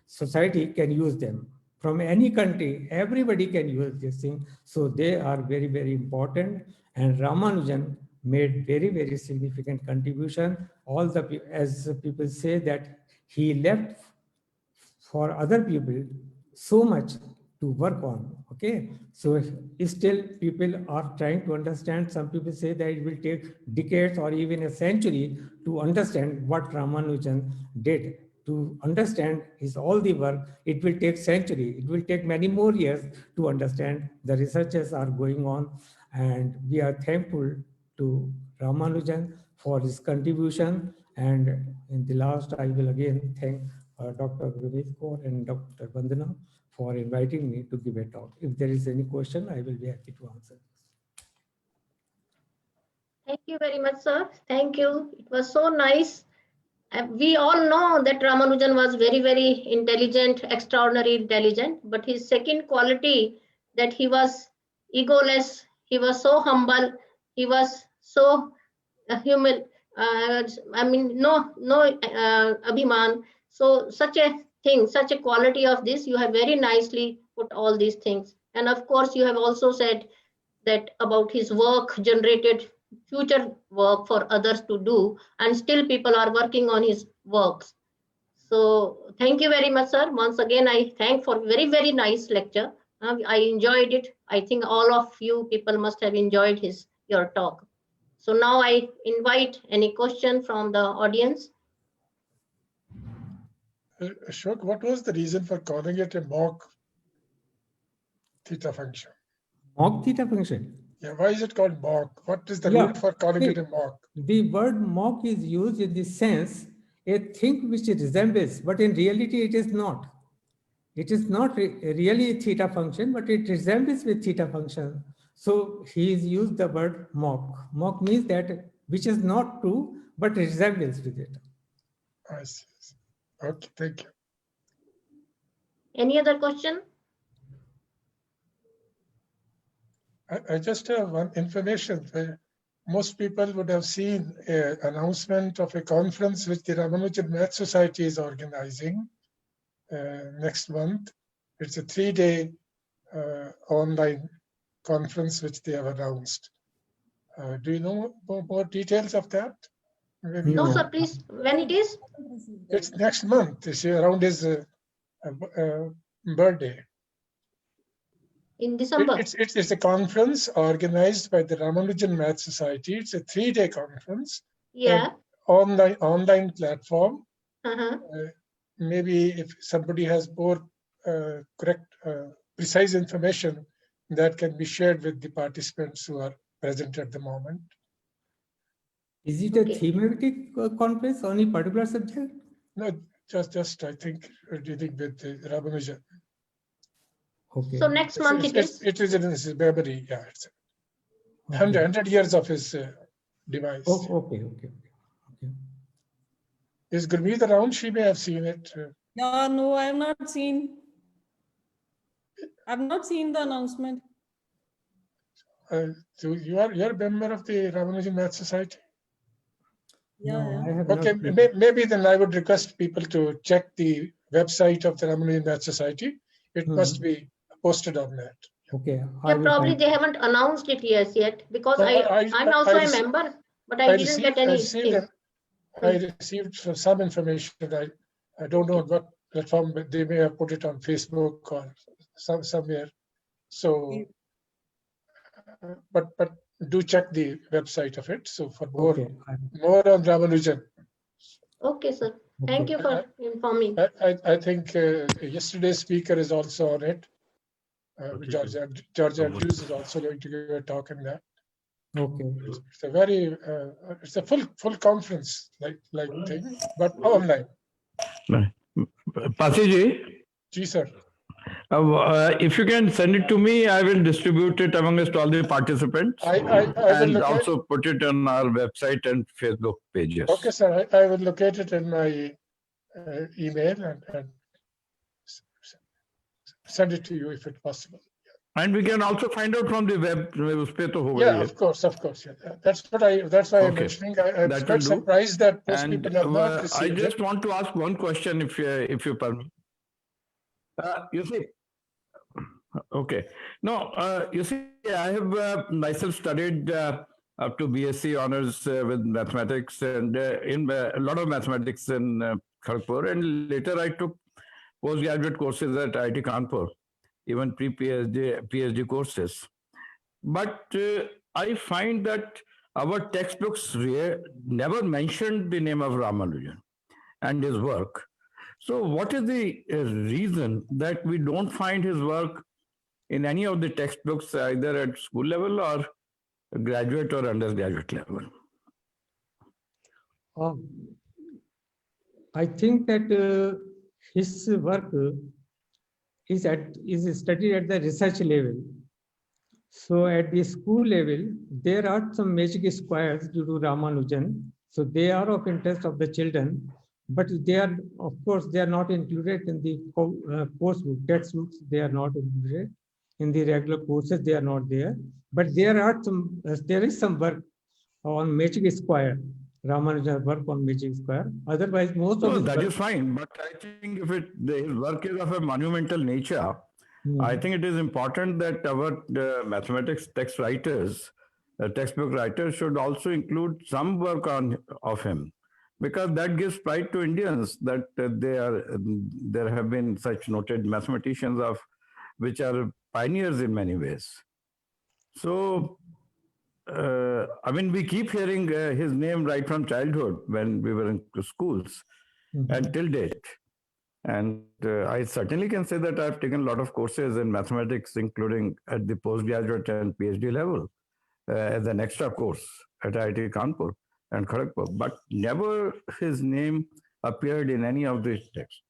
society can use them. From any country, everybody can use this thing. So they are very, very important. And Ramanujan made very, very significant contribution. All the, as people say that he left for other people so much to work on. Okay, so still people are trying to understand. Some people say that it will take decades or even a century to understand what Ramanujan did. To understand his all the work, it will take century. It will take many more years to understand. The researches are going on, and we are thankful to Ramanujan for his contribution. And in the last, I will again thank Dr. Gurmeet Kaur and Dr. Vandana for inviting me to give a talk. If there is any question, I will be happy to answer. Thank you very much, sir. Thank you. It was so nice. We all know that Ramanujan was very, very intelligent, extraordinary intelligent, but his second quality, that he was egoless, he was so humble, he was so human, I mean, no abhiman. So such a thing, such a quality of this, you have very nicely put all these things. And of course, you have also said that about his work generated future work for others to do, and still people are working on his works. So thank you very much, sir. Once again, I thank for very, very nice lecture. I enjoyed it. I think all of you people must have enjoyed your talk. So now I invite any question from the audience. Ashok, what was the reason for calling it a Mach theta function? Mach theta function? Yeah, why is it called Mach? What is the root for calling it a Mach? The word Mach is used in the sense a thing which resembles, but in reality it is not. It is not really a theta function, but it resembles with theta function. So he has used the word Mach. Mach means that which is not true, but resembles with it. I see. Okay, thank you. Any other question? I just have one information. Most people would have seen an announcement of a conference which the Ramanujan Math Society is organizing next month. It's a 3-day online conference which they have announced. Do you know more details of that? Maybe No, sir, please. When it is? It's next month. It's around his birthday. In December? It's a conference organized by the Ramanujan Math Society. It's a 3-day conference. Yeah. Online platform. Uh-huh. Maybe if somebody has more correct, precise information, that can be shared with the participants who are present at the moment. Is it a thematic conference on a particular subject? No, just I think dealing with Ramanujan. Okay. So next month it is? It is in his memory. Yeah, it's 100 years of his device. Oh, okay. Is Gurmeet around? She may have seen it. No, I have not seen. I've not seen the announcement. So you're a member of the Ramanujan Math Society? Yeah. No, I have Okay, not. maybe then I would request people to check the website of the Ramanujan Math Society. It must be posted on that. Okay. Yeah, probably they haven't announced it yet because I'm also a member, but I didn't get anything. I received some information. I don't know what platform, but they may have put it on Facebook or somewhere. So, but do check the website of it. So for more on Ramanujan. Okay, sir. Thank you for informing. I think yesterday's speaker is also on it. George Andrews is also going to give a talk on that. Okay. It's a very, it's a full conference like thing, but online. Pasiji, Ji, sir. if you can send it to me, I will distribute it amongst all the participants I will and also put it on our website and Facebook pages. Okay, sir. I will locate it in my email and send it to you if it's possible. And we can also find out from the web. Yeah, of course. Yeah. That's why I'm mentioning. I'm quite surprised that most people have not received I just want to ask one question, if you permit. You see, okay. No, you see, I have myself studied up to BSc honors with mathematics and in a lot of mathematics in Kharagpur, and later I took postgraduate courses at IIT Kanpur, even PhD courses. But I find that our textbooks never mentioned the name of Ramanujan and his work. So what is the reason that we don't find his work in any of the textbooks, either at school level or graduate or undergraduate level? I think that his work is studied at the research level. So at the school level, there are some magic squares due to Ramanujan. So they are of interest of the children, but they are, of course, they are not included in the course book, textbooks. They are not included in the regular courses. They are not there. But there is some work on magic square. Ramanujan work on magic square. Otherwise, most of that is fine. But I think if his work is of a monumental nature, I think it is important that our mathematics textbook writers should also include some work of him, because that gives pride to Indians that there have been such noted mathematicians which are pioneers in many ways. So, I mean, we keep hearing his name right from childhood when we were in schools until date. And I certainly can say that I've taken a lot of courses in mathematics, including at the postgraduate and PhD level, as an extra course at IIT Kanpur and Kharagpur, but never his name appeared in any of these texts.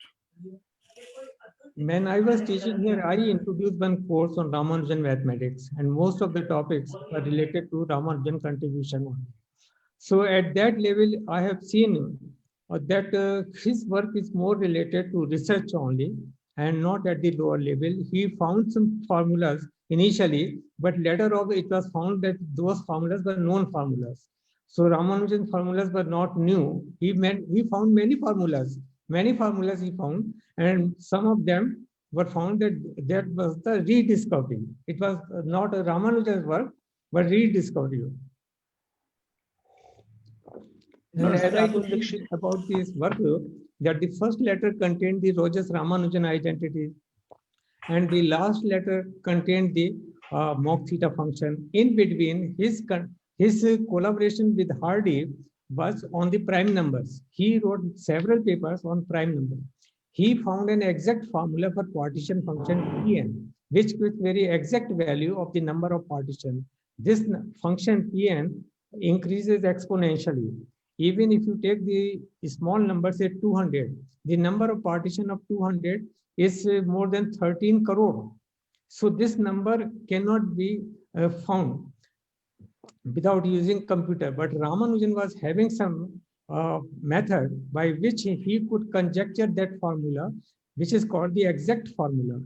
When I was teaching here, I introduced one course on Ramanujan mathematics, and most of the topics were related to Ramanujan contribution only. So at that level, I have seen that his work is more related to research only and not at the lower level. He found some formulas initially, but later on it was found that those formulas were known formulas. So Ramanujan formulas were not new. He found many formulas he found, and some of them were found that was the rediscovery. It was not a Ramanujan's work, but rediscovery. And as I told you about this work, that the first letter contained the Rogers Ramanujan identity, and the last letter contained the mock theta function. In between, his collaboration with Hardy was on the prime numbers. He wrote several papers on prime numbers. He found an exact formula for partition function Pn, which gives very exact value of the number of partition. This function Pn increases exponentially. Even if you take the small number, say 200, the number of partition of 200 is more than 13 crore. So this number cannot be found without using computer. But Ramanujan was having some method by which he could conjecture that formula, which is called the exact formula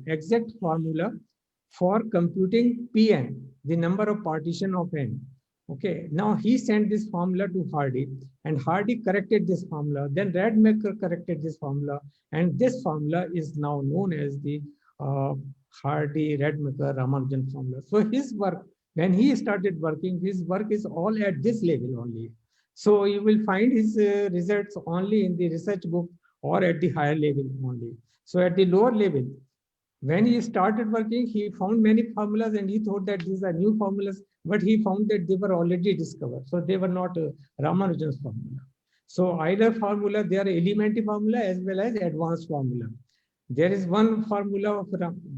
for computing Pn, the number of partition of n. Okay, now he sent this formula to Hardy, and Hardy corrected this formula. Then Rademacher corrected this formula, and this formula is now known as the Hardy-Rademacher-Ramanujan formula. So his work, when he started working, his work is all at this level only. So you will find his results only in the research book or at the higher level only. So at the lower level, when he started working, he found many formulas and he thought that these are new formulas, but he found that they were already discovered. So they were not Ramanujan's formula. So either formula, they are elementary formula as well as advanced formula. There is one formula of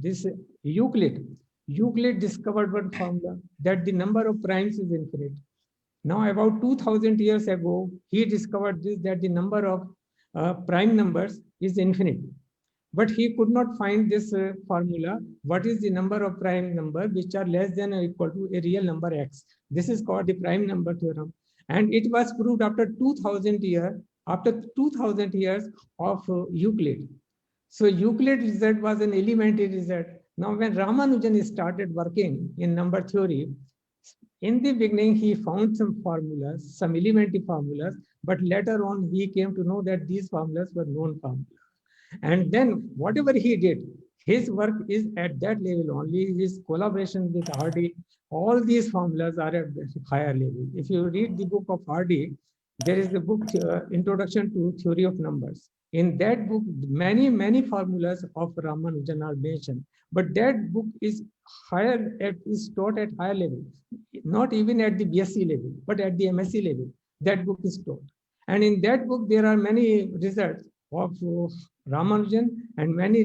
this Euclid. Euclid discovered one formula that the number of primes is infinite. Now, about 2000 years ago, he discovered this, that the number of prime numbers is infinite. But he could not find this formula. What is the number of prime numbers which are less than or equal to a real number x? This is called the prime number theorem. And it was proved after 2000 years, of Euclid. So Euclid result was an elementary result. Now, when Ramanujan started working in number theory, in the beginning, he found some formulas, some elementary formulas, but later on, he came to know that these formulas were known formulas. And then whatever he did, his work is at that level only. His collaboration with Hardy, all these formulas are at higher level. If you read the book of Hardy, there is the book Introduction to Theory of Numbers. In that book, many formulas of Ramanujan are mentioned, but that book is taught at higher level, not even at the BSc level, but at the MSc level. That book is taught, and in that book there are many results of Ramanujan and many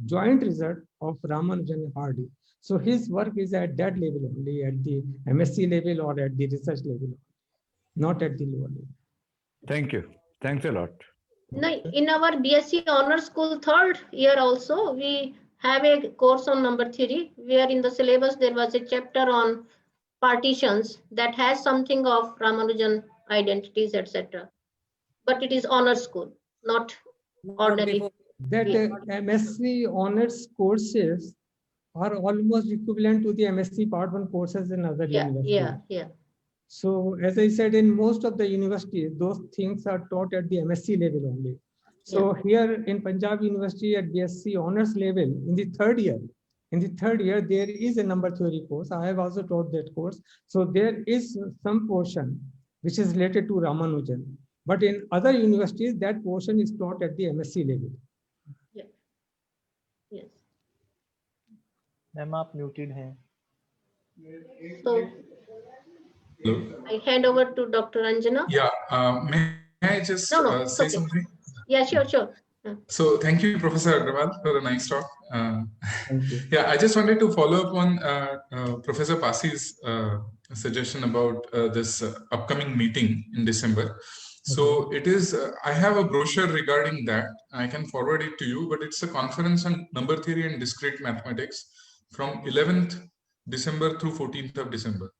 joint results of Ramanujan and Hardy. So his work is at that level only, at the MSc level or at the research level, not at the lower level. Thank you. Thanks a lot. No, in our BSc Honors School 3rd year also, we have a course on number theory, where in the syllabus there was a chapter on partitions that has something of Ramanujan identities, etc. But it is honors school, not ordinary. That MSc honors courses are almost equivalent to the MSc Part 1 courses in other universities. Yeah. So as I said, in most of the universities, those things are taught at the MSc level only. So here in Punjab University at BSc honors level, in the third year, there is a number theory course. I have also taught that course. So there is some portion which is related to Ramanujan. But in other universities, that portion is taught at the MSc level. Yeah. Yes. Ma'am आप muted हैं. So I hand over to Dr. Anjana. Yeah, may I just say something? Yeah, sure. So thank you, Professor Agrawal, for the nice talk. Thank you. Yeah, I just wanted to follow up on Professor Pasi's suggestion about this upcoming meeting in December. So it is, I have a brochure regarding that. I can forward it to you, but it's a conference on number theory and discrete mathematics from 11th December through 14th of December.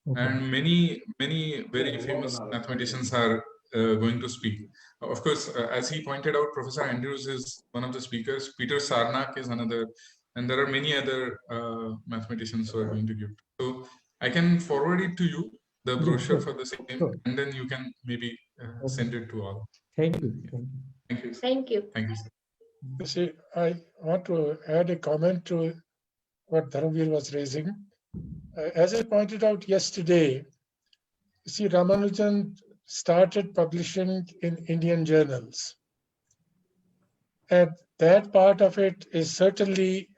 Okay. And many very famous mathematicians are going to speak. Of course, as he pointed out, Professor Andrews is one of the speakers. Peter Sarnak is another, and there are many other mathematicians who are going to give. So I can forward it to you, the brochure for the same, and then you can maybe send it to all. Thank you. Thank you. Thank you. Thank you, sir. You see, I want to add a comment to what Dharamveer was raising. As I pointed out yesterday, you see, Ramanujan started publishing in Indian journals. And that part of it is certainly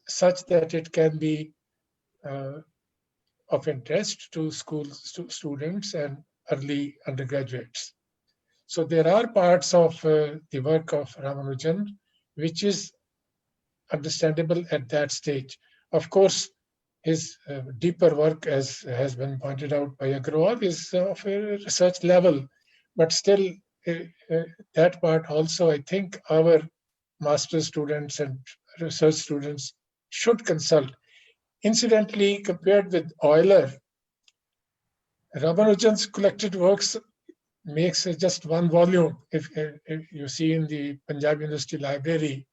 such that it can be of interest to students and early undergraduates. So there are parts of the work of Ramanujan which is understandable at that stage. Of course, his deeper work, as has been pointed out by Agrawal, is of a research level, but still that part also, I think our master's students and research students should consult. Incidentally, compared with Euler, Ramanujan's collected works makes just one volume. If you see in the Punjab University Library,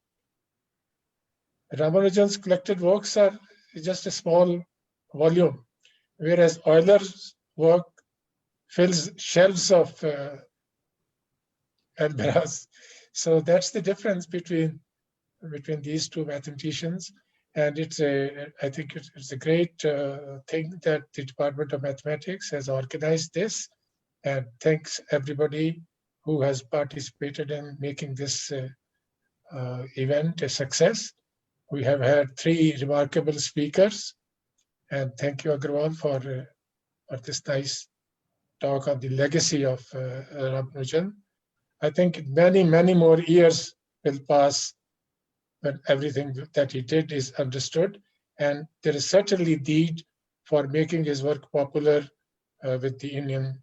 Ramanujan's collected works are just a small volume, whereas Euler's work fills shelves of almirahs. So that's the difference between these two mathematicians. And I think it's a great thing that the Department of Mathematics has organized this, and thanks everybody who has participated in making this event a success. We have had 3 remarkable speakers, and thank you, Agrawal, for this nice talk on the legacy of Ramanujan. I think many more years will pass when everything that he did is understood. And there is certainly need for making his work popular with the Indian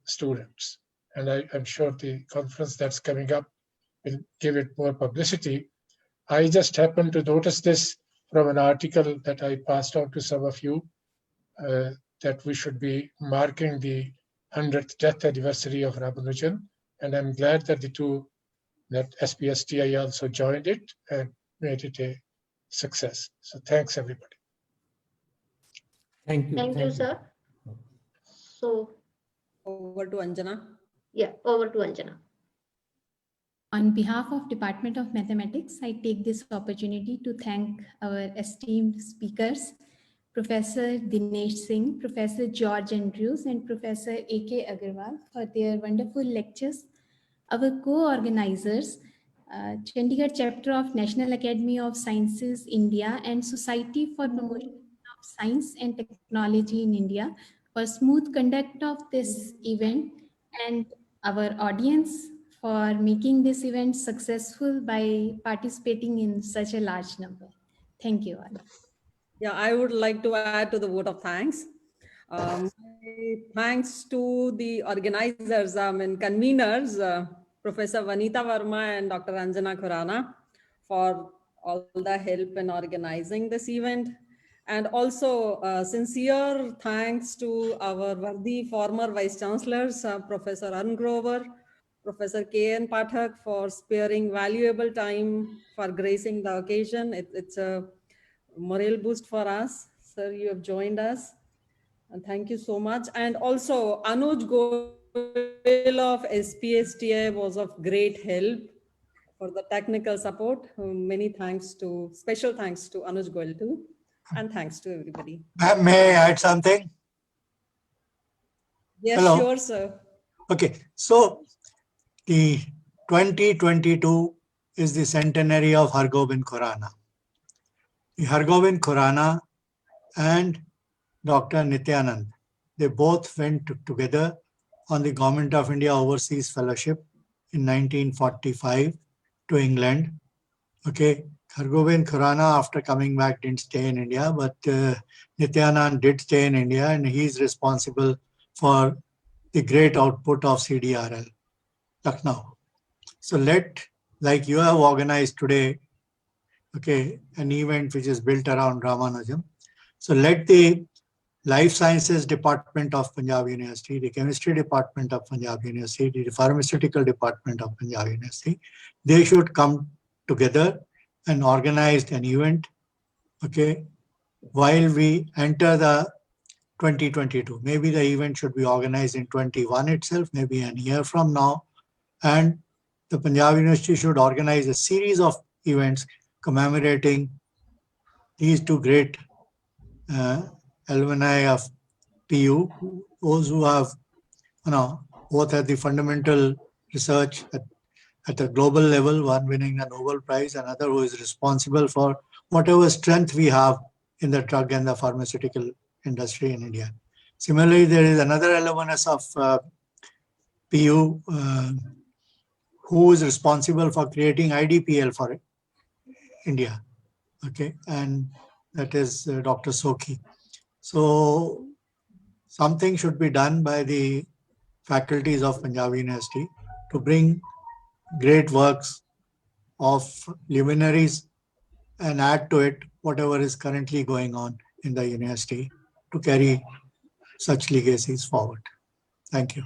students. And I'm sure the conference that's coming up will give it more publicity. I just happened to notice this from an article that I passed on to some of you, that we should be marking the 100th death anniversary of Ramanujan. And I'm glad that that SPSTI also joined it and made it a success. So thanks, everybody. Thank you. Thank you, sir. So, Over to Anjana. yeah, over to Anjana. On behalf of Department of Mathematics, I take this opportunity to thank our esteemed speakers, Professor Dinesh Singh, Professor George Andrews, and Professor A.K. Agarwal for their wonderful lectures. Our co-organizers, Chandigarh chapter of National Academy of Sciences, India, and Society for Promotion of Science and Technology in India, for smooth conduct of this event, and our audience for making this event successful by participating in such a large number. Thank you all. Yeah, I would like to add to the vote of thanks. Thanks to the organizers and conveners, Professor Vanita Verma and Dr. Anjana Khurana, for all the help in organizing this event. And also sincere thanks to our worthy former Vice Chancellors, Professor Arun Grover, Professor K.N. Pathak, for sparing valuable time for gracing the occasion. It's a morale boost for us. Sir, you have joined us. And thank you so much. And also Anuj Goyal of SPSTI was of great help for the technical support. Many thanks special thanks to Anuj Goyal too. And thanks to everybody. May I add something? Yes, Hello. sure, sir. Okay, so the 2022 is the centenary of Hargobind Khurana. The Hargobind Khurana and Dr. Nityanand, they both went together on the Government of India Overseas Fellowship in 1945 to England. Okay, Hargobind Khurana, after coming back, didn't stay in India, but Nityanand did stay in India, and he is responsible for the great output of CDRL, Lucknow. So like you have organized today, okay, an event which is built around Ramanujan. So let the Life Sciences Department of Punjab University, the Chemistry Department of Punjab University, the Pharmaceutical Department of Punjab University, they should come together and organize an event, okay, while we enter the 2022. Maybe the event should be organized in 21 itself, maybe a year from now. And the Punjab University should organize a series of events commemorating these two great alumni of PU, those who have, both at the fundamental research at the global level, one winning the Nobel Prize, another who is responsible for whatever strength we have in the drug and the pharmaceutical industry in India. Similarly, there is another alumnus of PU who is responsible for creating IDPL for India, okay, and that is Dr. Sokhi. So something should be done by the faculties of Punjab University to bring great works of luminaries and add to it whatever is currently going on in the university to carry such legacies forward. Thank you.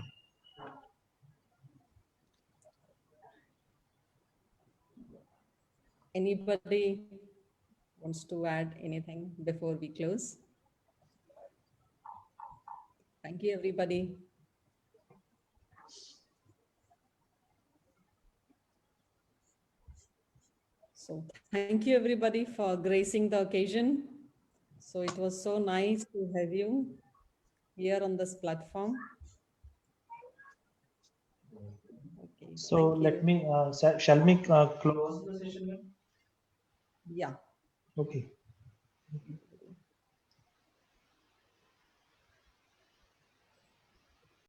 Anybody wants to add anything before we close? Thank you, everybody. So thank you, everybody, for gracing the occasion. So it was so nice to have you here on this platform. Okay, so let me, shall we close the session? Yeah. Okay.